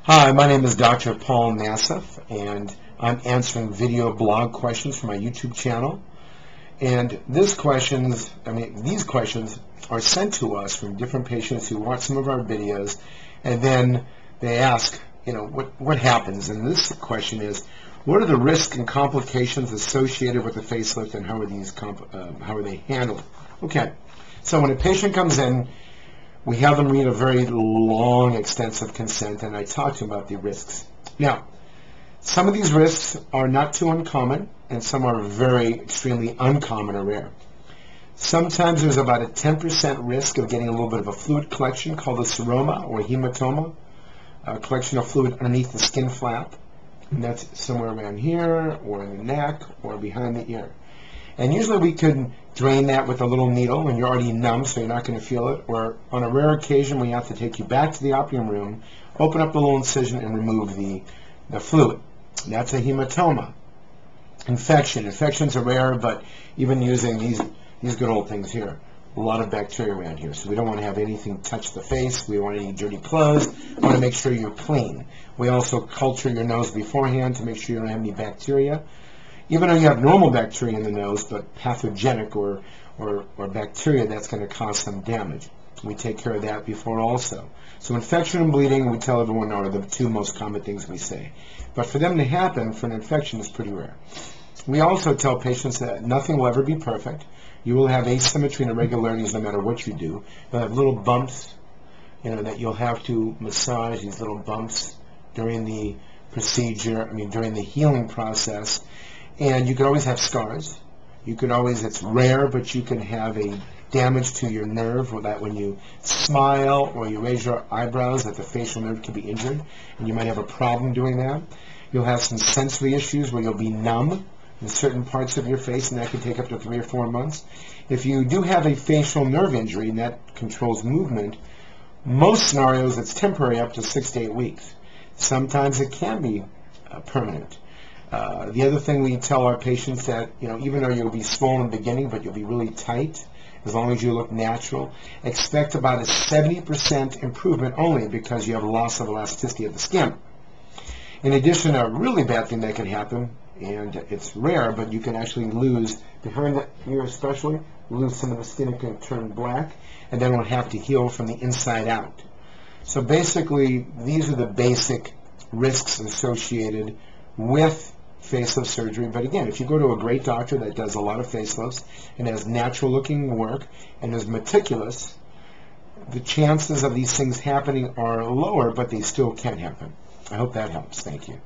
Hi, my name is Dr. Paul Nassif, and I'm answering video blog questions for my YouTube channel. And these questions are sent to us from different patients who watch some of our videos, and then they ask, what happens? And this question is, what are the risks and complications associated with the facelift, and how are they handled? Okay, so when a patient comes in, we have them read a very long, extensive consent, and I talk to them about the risks. Now, some of these risks are not too uncommon, and some are very extremely uncommon or rare. Sometimes there's about a 10% risk of getting a little bit of a fluid collection called a seroma or hematoma, a collection of fluid underneath the skin flap, and that's somewhere around here, or in the neck, or behind the ear. And usually we could drain that with a little needle, and you're already numb, so you're not going to feel it. Or on a rare occasion, we have to take you back to the operating room, open up the little incision, and remove the fluid. That's a hematoma. Infections are rare, but even using these good old things here, a lot of bacteria around here. So we don't want to have anything touch the face. We don't want any dirty clothes. We want to make sure you're clean. We also culture your nose beforehand to make sure you don't have any bacteria. Even though you have normal bacteria in the nose, but pathogenic or bacteria, that's going to cause some damage. We take care of that before also. So infection and bleeding, we tell everyone, are the two most common things we say. But for them to happen for an infection is pretty rare. We also tell patients that nothing will ever be perfect. You will have asymmetry and irregularities no matter what you do. You'll have little bumps, that you'll have to massage, these little bumps during the procedure, during the healing process. And you could always have scars. It's rare, but you can have a damage to your nerve, or that when you smile or you raise your eyebrows, that the facial nerve can be injured, and you might have a problem doing that. You'll have some sensory issues where you'll be numb in certain parts of your face, and that can take up to 3 or 4 months. If you do have a facial nerve injury, and that controls movement, most scenarios it's temporary, up to 6 to 8 weeks. Sometimes it can be permanent. The other thing we tell our patients that, even though you'll be swollen in the beginning, but you'll be really tight, as long as you look natural, expect about a 70% improvement only because you have a loss of elasticity of the skin. In addition, a really bad thing that can happen, and it's rare, but you can actually lose, behind the ear especially, lose some of the skin. It can turn black, and then it'll have to heal from the inside out. So basically, these are the basic risks associated with facelift surgery. But again, if you go to a great doctor that does a lot of facelifts and has natural looking work and is meticulous, the chances of these things happening are lower, but they still can happen. I hope that helps. Thank you.